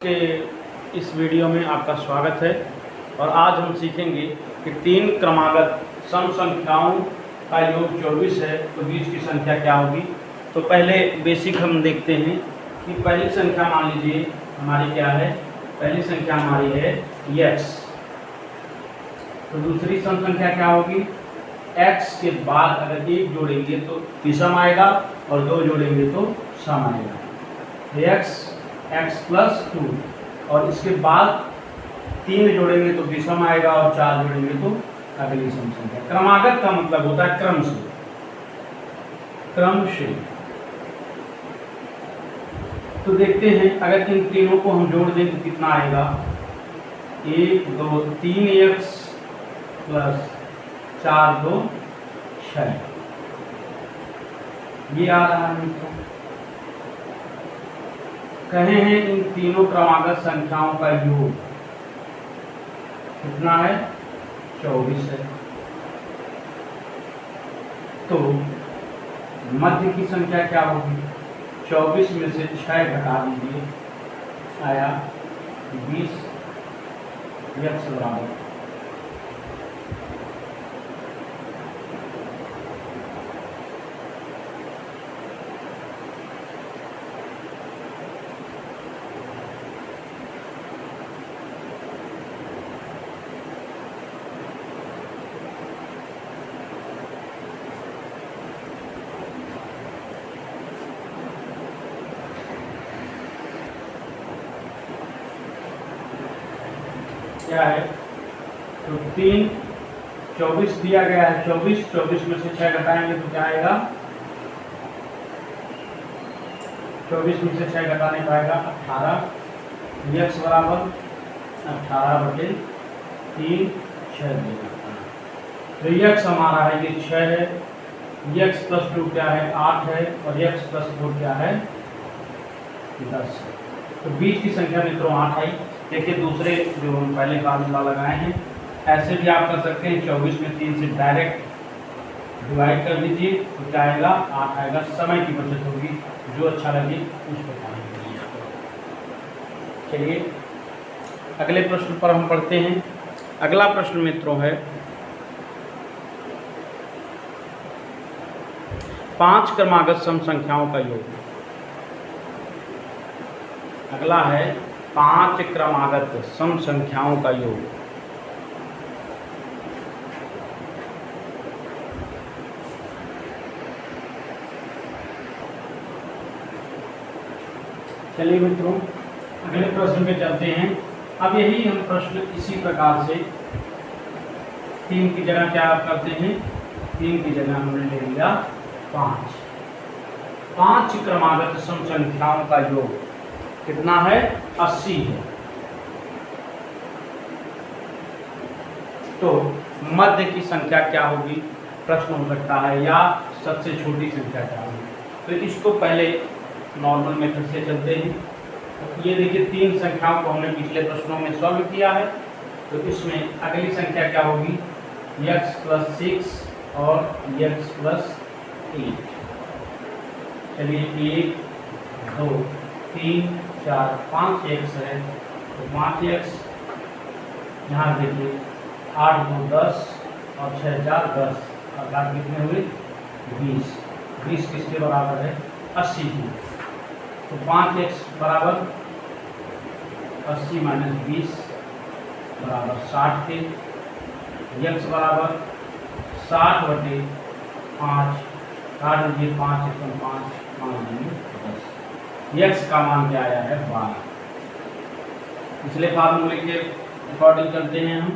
के इस वीडियो में आपका स्वागत है और आज हम सीखेंगे कि तीन क्रमागत सम संख्याओं का योग 24 है तो बीच की संख्या क्या होगी। तो पहले बेसिक हम देखते हैं कि पहली संख्या मान लीजिए हमारी क्या है। पहली संख्या हमारी है x, तो दूसरी सम संख्या क्या होगी। x के बाद अगर एक जोड़ेंगे तो विषम आएगा और दो जोड़ेंगे तो सम आएगा। x प्लस 2 और इसके बाद 3 जोड़ेंगे तो विषम आएगा और 4 जोड़ेंगे तो अगली सम संख्या। क्रमागत का मतलब होता है क्रम से। तो देखते हैं अगर इन तीनों को हम जोड़ दें तो कितना आएगा। 1 2 3x प्लस 4 2 6 ये आ रहा है मित्रों। कहे हैं इन तीनों क्रमागत संख्याओं का योग कितना है, 24 है। तो मध्य की संख्या क्या होगी। 24 में से 6 घटा दीजिए, आया 20 x बराबर क्या है। तो 24 दिया गया है। 24 में से 6 घटाएंगे तो क्या आएगा। 24 में से 6 घटाने पाएगा 18 x बराबर 18/3 6 देगा। तो x हमारा है ये 6 है, x प्लस 2 क्या है 8 है और x प्लस 4 क्या है 10 है। तो बीच की संख्या मित्रों 8 आई। देखिए दूसरे जो हम पहले फार्मूला लगाए हैं ऐसे भी आप कर सकते हैं। 24 में 3 से डायरेक्ट डिवाइड कर दीजिए तो क्या आएगा 8 आएगा। समय की बचत होगी, जो अच्छा लगे उस पर काम करिए। चलिए अगले प्रश्न पर हम पढ़ते हैं। अगला प्रश्न मित्रों है 5 क्रमागत सम संख्याओं का योग। अगला है 5 क्रमागत सम संख्याओं का योग। चलिए मित्रों अगले प्रश्न पे चलते हैं। अब यही हम प्रश्न इसी प्रकार से 3 की जगह क्या करते हैं, 3 की जगह हमने ले लिया 5 क्रमागत सम संख्याओं का योग कितना है 80 है। तो मध्य की संख्या क्या होगी प्रश्न हो सकता है, या सबसे छोटी संख्या क्या होगी। तो इसको पहले नॉर्मल मेथड से चलते हैं। तो ये देखिए 3 संख्याओं को हमने पिछले प्रश्नों में सॉल्व किया है। तो इसमें अगली संख्या क्या होगी x प्लस 6 और x प्लस 8। चलिए 1 2 3 4 5 x है तो 5x यहाँ देखिए 8 2 10 और 6 4 10 अर्थात कितने हुए 20 किसके बराबर है 80 की। तो 5x बराबर 80 माइनस 20 बराबर 60 के। x बराबर 60/5 काट दीजिए 5 एकम 5 5 10। x का मान क्या आया है 12। पिछले फार्मूले के अकॉर्डिंग चलते हैं हम।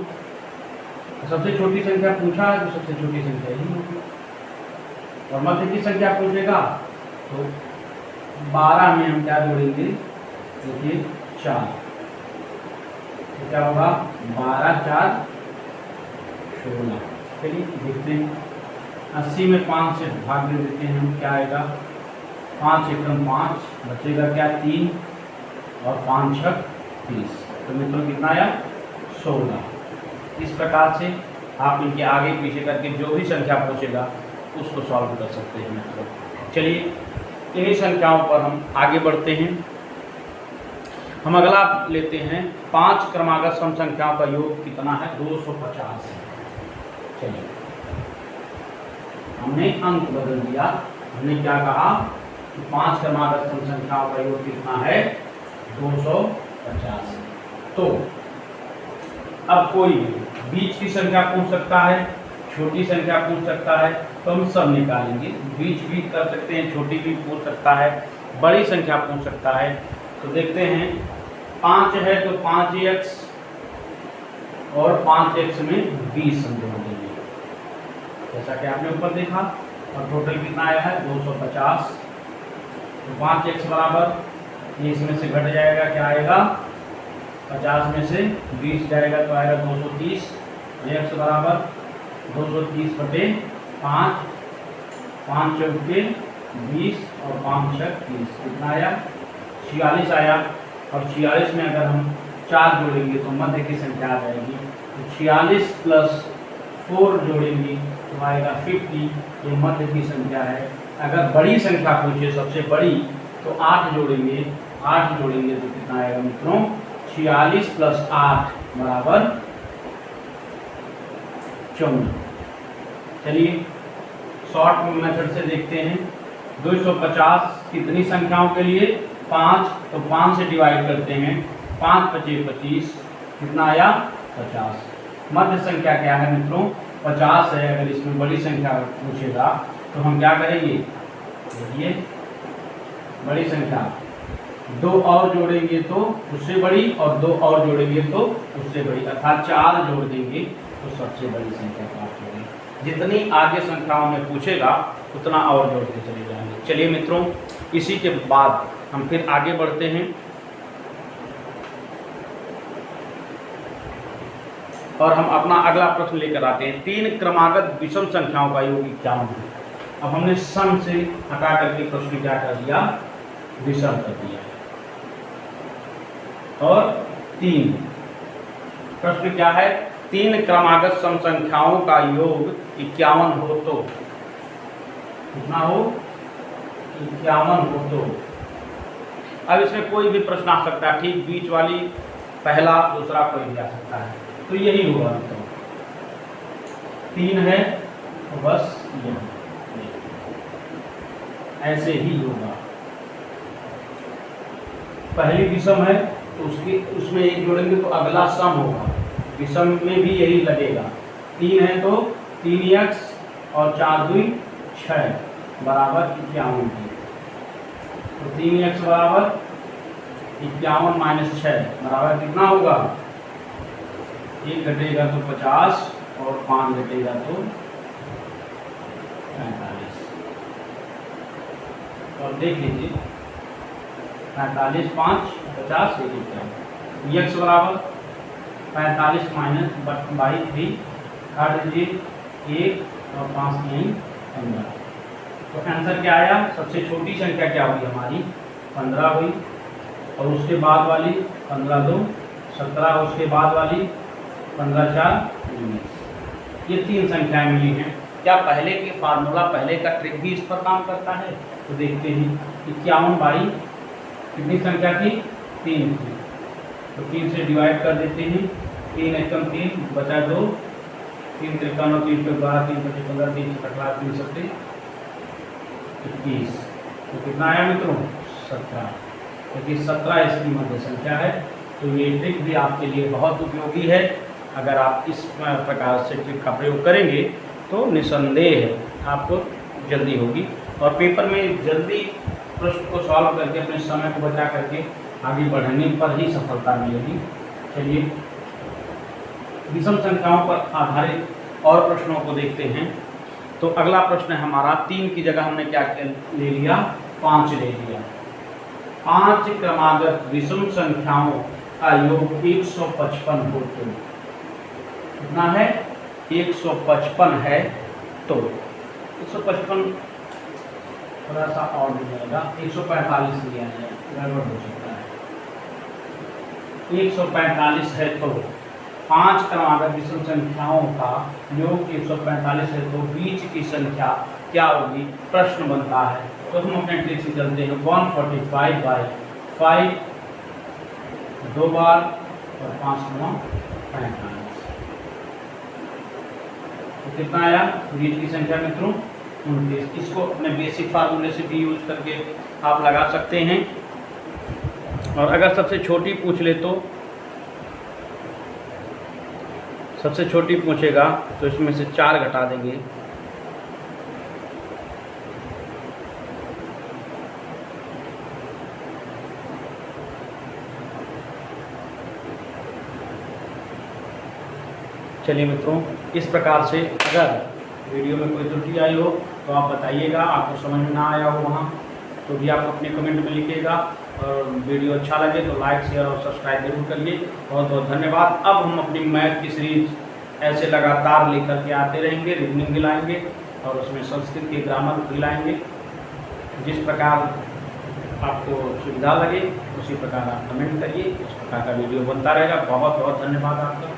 सबसे छोटी संख्या पूछा है तो सबसे छोटी संख्या ही होगी और मध्य की संख्या पूछेगा तो 12 में हम क्या जोड़ेंगे देखिए 4। तो क्या होगा 12 4 16। चलिए देखते हैं 80 में 5 से भाग दे देते हैं हम, क्या आएगा 5 एकम 5 बचेगा क्या 3 और 5 6 30। तो मित्रों कितना आया 16। इस प्रकार से आप इनके आगे पीछे करके जो भी संख्या पूछेगा उसको सॉल्व कर सकते हैं मित्रों। चलिए इन्हीं संख्याओं पर हम आगे बढ़ते हैं। हम अगला लेते हैं 5 क्रमागत सम संख्याओं का योग कितना है 250 है। चलिए हमने अंक बदल दिया, हमने क्या कहा कि 5 क्रमागत सम संख्याओं का योग कितना है 250। तो अब कोई बीच की संख्या पूछ सकता है, छोटी संख्या पूछ सकता है, तो हम सब निकालेंगे। बीच भी कर सकते हैं, छोटी भी पूछ सकता है, बड़ी संख्या पूछ सकता है। तो देखते हैं 5 है तो 5x और 5x में 20 हम जोड़ देंगे, जैसा कि आपने ऊपर देखा। और टोटल कितना आया है 250। तो 5x बराबर ये इसमें से घट जाएगा, क्या आएगा 50 में से 20 जाएगा तो आएगा 230। x बराबर 230 बटे 5, 5 चौके 20 और 5 छक 30, कितना आया 46 आया। और 46 में अगर हम 4 जोड़ेंगे तो मध्य की संख्या आ जाएगी। तो 46 प्लस 4 जोड़ेंगे तो आएगा 50, ये मध्य की संख्या है। अगर बड़ी संख्या पूछे सबसे बड़ी तो 8 जोड़ेंगे, 8 जोड़ेंगे तो कितना आएगा मित्रों 46 प्लस 8 बराबर 54। चलिए शॉर्ट मेथड से देखते हैं। 250 कितनी संख्याओं के लिए 5, तो 5 से डिवाइड करते हैं, 5 पचे 25, कितना आया 50। मध्य संख्या क्या है मित्रों 50 है। अगर इसमें बड़ी संख्या पूछेगा तो हम क्या करेंगे, देखिए बड़ी संख्या 2 और जोड़ेंगे तो उससे बड़ी, और 2 और जोड़ेंगे तो उससे बड़ी, अर्थात 4 जोड़ देंगे तो सबसे बड़ी संख्या प्राप्त होगी। जितनी आगे संख्याओं में पूछेगा उतना और जोड़ते चले जाएंगे। चलिए मित्रों, इसी के बाद हम फिर आगे बढ़ते हैं और हम अपना अगला प्रश्न लेकर आते हैं। 3 क्रमागत विषम संख्याओं का योग 51 है। अब हमने सम से हटा करके प्रश्न क्या कर दिया, विषम कर दिया। और 3 प्रश्न क्या है, 3 क्रमागत सम संख्याओं का योग 51 हो तो कितना हो 51 हो तो। अब इसमें कोई भी प्रश्न आ सकता है, ठीक बीच वाली पहला दूसरा कोई भी आ सकता है। तो यही होगा तो 3 है तो बस ये ऐसे ही होगा। पहली विषम है तो उसमें 1 जोड़ेंगे तो अगला सम होगा, विषम में भी यही लगेगा। 3 है तो 3x और 4 2 6 बराबर 51 की। तो 3x बराबर 51 माइनस 6 बराबर कितना होगा, 1 घटेगा तो 50 और 5 घटेगा तो 45। और देख लीजिए 45 5 50 1 x बराबर 45 माइनस 3 काट दीजिए 1 और 5 नहीं 15। तो आंसर क्या आया, सबसे छोटी संख्या क्या हुई हमारी 15 हुई, और उसके बाद वाली 15 2 17, उसके बाद वाली 15 4 19। ये 3 संख्याएं मिली हैं। क्या पहले के फार्मूला, पहले का ट्रिक भी इस पर काम करता है? तो देखते हैं 51 बाई कितनी संख्या थी 3 थी, तो 3 से डिवाइड कर देते हैं। 3 एकम 3 बचा 2, 3 तिरका 9 3 पे 12 3 पचे 15 3 18 3 सत्ते 21। तो कितना आया मित्रों 17, क्योंकि 17 इसकी मध्य संख्या है। तो ये ट्रिक भी आपके लिए बहुत उपयोगी है। अगर आप इस प्रकार से ट्रिक का प्रयोग करेंगे तो निसंदेह आपको जल्दी होगी, और पेपर में जल्दी प्रश्न को सॉल्व करके अपने समय को बचा करके आगे बढ़ने पर ही सफलता मिलेगी। चलिए विषम संख्याओं पर आधारित और प्रश्नों को देखते हैं। तो अगला प्रश्न है हमारा 3 की जगह हमने क्या ले लिया 5 ले लिया। 5 क्रमागत विषम संख्याओं का योग 155 हो तो कितना है 155 है। तो 155 थोड़ा सा और हो जाएगा, 145 लिया जाए, गड़बड़ हो सकता है। 145 है तो 5 क्रमागत विषम संख्याओं का योग 145 है तो बीच की संख्या क्या होगी, प्रश्न बनता है। तो हम अपने ट्रिक से चलते हैं। 145 बाई 5 2 बार और 5 9 45। तो कितना आया बीज की संख्या मित्रों 29। इसको अपने बेसिक फार्मूले से भी यूज करके आप लगा सकते हैं। और अगर सबसे छोटी पूछ ले तो सबसे छोटी पूछेगा तो इसमें से 4 घटा देंगे, चलिए मित्रों, इस प्रकार से अगर वीडियो में कोई त्रुटि आई हो तो आप बताइएगा, आपको समझ में ना आया हो वहाँ तो भी आप अपने कमेंट में लिखिएगा। और वीडियो अच्छा लगे तो लाइक शेयर और सब्सक्राइब जरूर करिए। बहुत बहुत धन्यवाद। अब हम अपनी मैथ की सीरीज ऐसे लगातार लेकर के आते रहेंगे, रीजनिंग भी लाएंगे और उसमें संस्कृत के ग्रामर भी लाएंगे। जिस प्रकार आपको सुविधा लगे उसी प्रकार आप कमेंट करिए, इस प्रकार का वीडियो बनता रहेगा। बहुत बहुत धन्यवाद आपका।